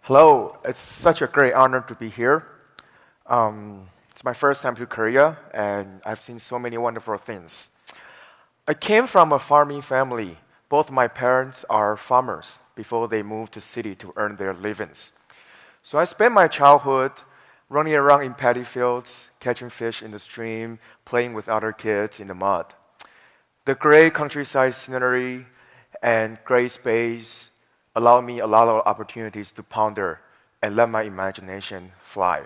Hello, it's such a great honor to be here. It's my first time to Korea, and I've seen so many wonderful things. I came from a farming family. Both my parents are farmers before they moved to city to earn their livings. So I spent my childhood running around in paddy fields, catching fish in the stream, playing with other kids in the mud. The great countryside scenery and great space allowed me a lot of opportunities to ponder and let my imagination fly.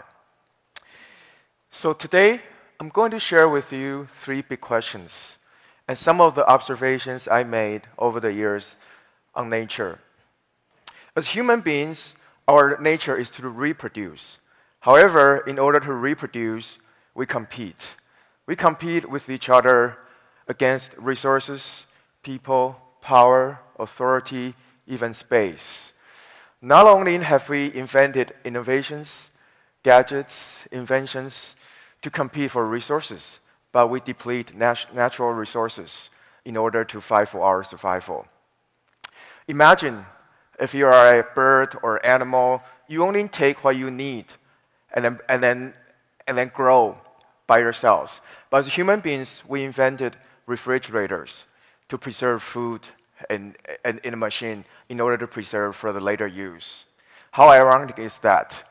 So today, I'm going to share with you 3 big questions and some of the observations I made over the years on nature. As human beings, our nature is to reproduce. However, in order to reproduce, we compete. We compete with each other against resources, people, power, authority, even space. Not only have we invented innovations, gadgets, inventions to compete for resources, but we deplete natural resources in order to fight for our survival. Imagine if you are a bird or animal, you only take what you need and then grow by yourselves. But as human beings, we invented refrigerators to preserve food in a machine in order to preserve for the later use. How ironic is that?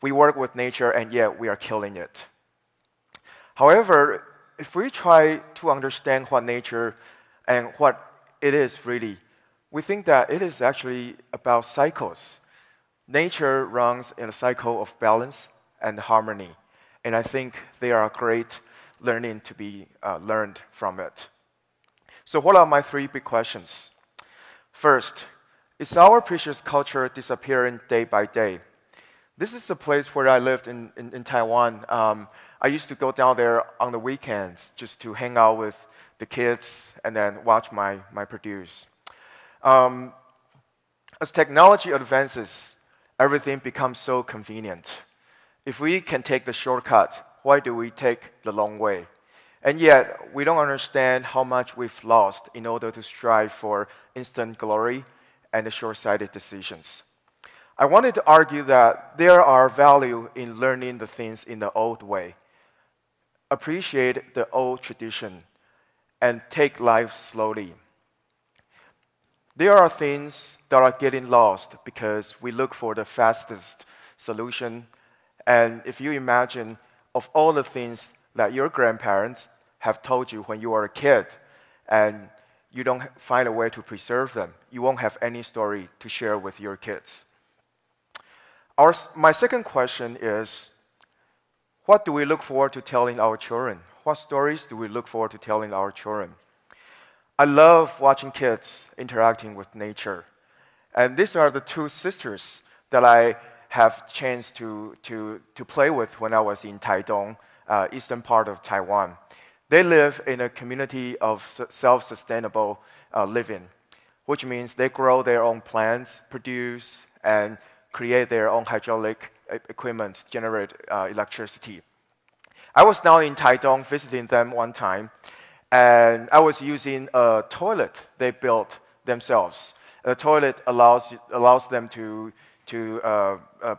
We work with nature and yet we are killing it. However, if we try to understand what nature and what it is really, we think that it is actually about cycles. Nature runs in a cycle of balance and harmony, and I think they are a great learning to be learned from it. So what are my 3 big questions? First, is our precious culture disappearing day by day? This is a place where I lived in Taiwan. I used to go down there on the weekends just to hang out with the kids and then watch my produce. As technology advances, everything becomes so convenient. If we can take the shortcut, why do we take the long way? And yet, we don't understand how much we've lost in order to strive for instant glory and short-sighted decisions. I wanted to argue that there are value in learning the things in the old way. Appreciate the old tradition and take life slowly. There are things that are getting lost because we look for the fastest solution. And if you imagine of all the things that your grandparents have told you when you were a kid and you don't find a way to preserve them, you won't have any story to share with your kids. My second question is, what do we look forward to telling our children? What stories do we look forward to telling our children? I love watching kids interacting with nature. And these are the 2 sisters that I have chance to play with when I was in Taidong, eastern part of Taiwan. They live in a community of self-sustainable living, which means they grow their own plants, produce, and create their own hydraulic equipment to generate electricity. I was down in Taidong visiting them one time, and I was using a toilet they built themselves. The toilet allows them to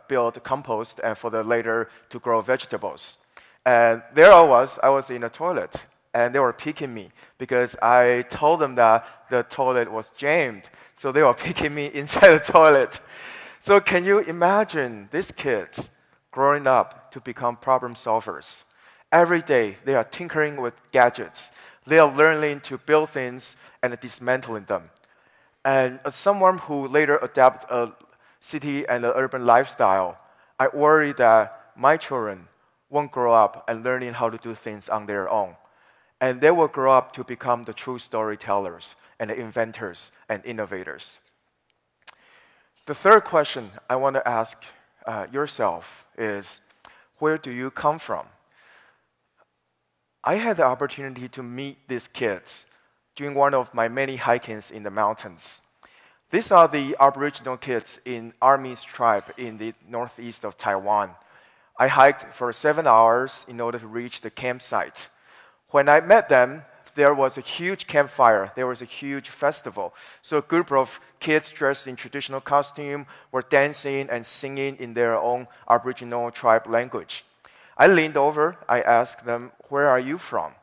build compost and for the later to grow vegetables. And there I was in a toilet, and they were picking me because I told them that the toilet was jammed. So they were picking me inside the toilet. So can you imagine these kids growing up to become problem solvers? Every day they are tinkering with gadgets. They are learning to build things and dismantling them. And as someone who later adapted a city and an urban lifestyle, I worry that my children won't grow up and learning how to do things on their own. And they will grow up to become the true storytellers and the inventors and innovators. The third question I want to ask yourself is, where do you come from? I had the opportunity to meet these kids during one of my many hikings in the mountains. These are the Aboriginal kids in Army's tribe in the northeast of Taiwan. I hiked for 7 hours in order to reach the campsite. When I met them, there was a huge campfire. There was a huge festival. So a group of kids dressed in traditional costume were dancing and singing in their own Aboriginal tribe language. I leaned over. I asked them, "Where are you from?"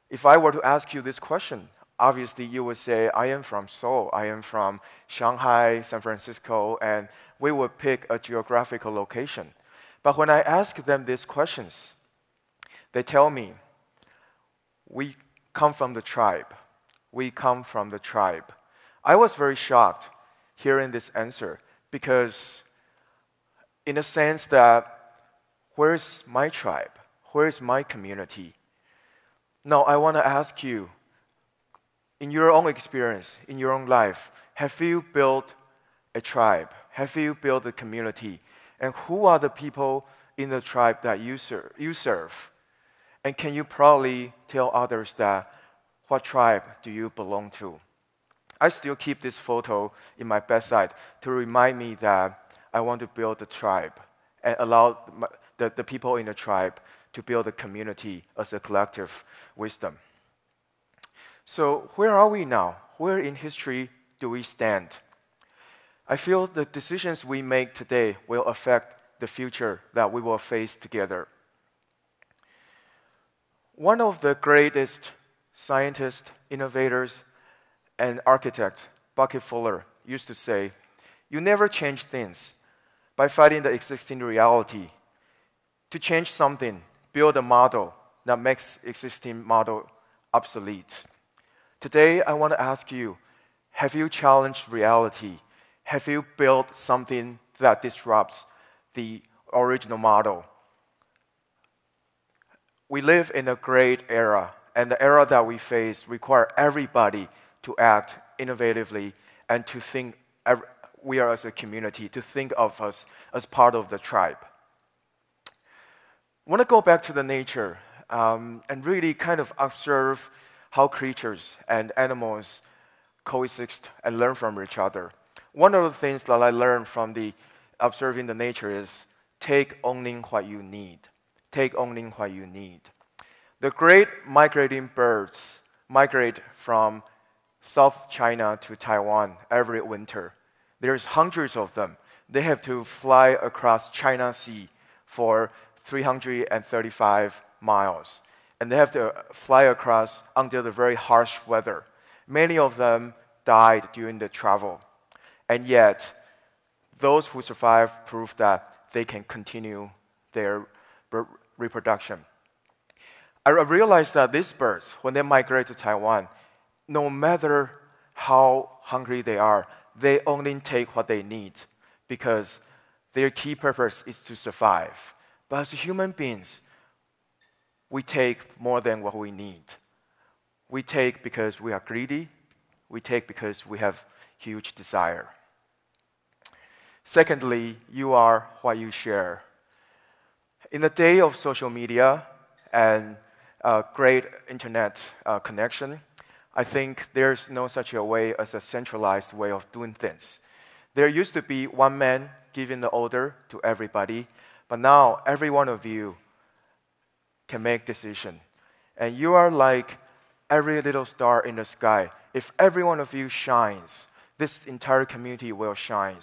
If I were to ask you this question, obviously you would say, "I am from Seoul. I am from Shanghai, San Francisco," and we would pick a geographical location. But when I ask them these questions, they tell me, "We come from the tribe. We come from the tribe." I was very shocked hearing this answer because in a sense that, where's my tribe? Where's my community? Now, I want to ask you, in your own experience, in your own life, have you built a tribe? Have you built a community? And who are the people in the tribe that you serve? And can you proudly tell others that, what tribe do you belong to? I still keep this photo in my bedside to remind me that I want to build a tribe and allow the people in the tribe to build a community as a collective wisdom. So where are we now? Where in history do we stand? I feel the decisions we make today will affect the future that we will face together. One of the greatest scientists, innovators, and architects, Bucket Fuller, used to say, "You never change things by fighting the existing reality. To change something, build a model that makes existing model obsolete." Today, I want to ask you, have you challenged reality? Have you built something that disrupts the original model? We live in a great era, and the era that we face requires everybody to act innovatively and to think, we are as a community, to think of us as part of the tribe. I want to go back to the nature and really kind of observe how creatures and animals coexist and learn from each other. One of the things that I learned from observing the nature is take owning what you need. Take owning what you need. The great migrating birds migrate from South China to Taiwan every winter. There's hundreds of them. They have to fly across China Sea for 335 miles. And they have to fly across under the very harsh weather. Many of them died during the travel. And yet, those who survive prove that they can continue their reproduction. I realized that these birds, when they migrate to Taiwan, no matter how hungry they are, they only take what they need because their key purpose is to survive. But as human beings, we take more than what we need. We take because we are greedy. We take because we have huge desire. Secondly, you are what you share. In the day of social media and great internet connection, I think there's no such a way as a centralized way of doing things. There used to be one man giving the order to everybody, but now every one of you can make decision. And you are like every little star in the sky. If every one of you shines, this entire community will shine.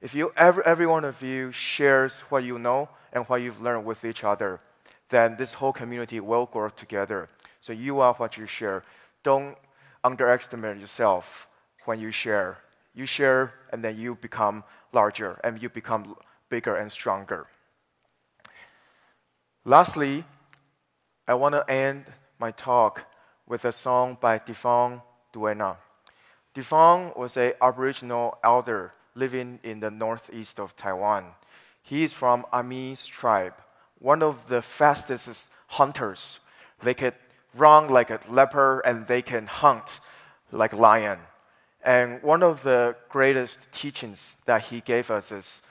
If every one of you shares what you know and what you've learned with each other, then this whole community will grow together. So you are what you share. Don't underestimate yourself when you share. You share and then you become larger and you become bigger and stronger. Lastly, I want to end my talk with a song by Defong Duena. Defong was an Aboriginal elder living in the northeast of Taiwan. He is from Ami's tribe, one of the fastest hunters. They can run like a leopard and they can hunt like a lion. And one of the greatest teachings that he gave us is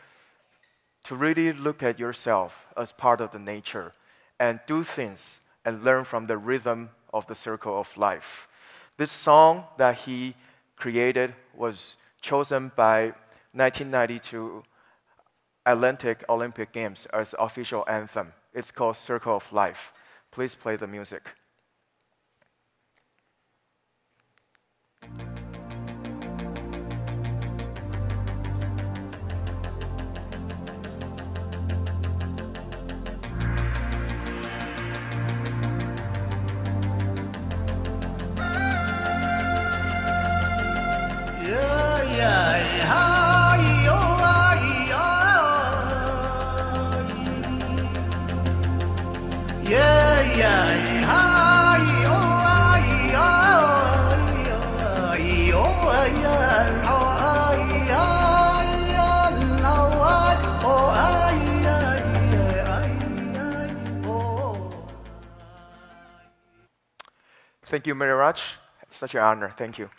to really look at yourself as part of the nature and do things and learn from the rhythm of the circle of life. This song that he created was chosen by 1992 Atlantic Olympic Games as official anthem. It's called Circle of Life. Please play the music. Thank you very much. It's such an honor. Thank you.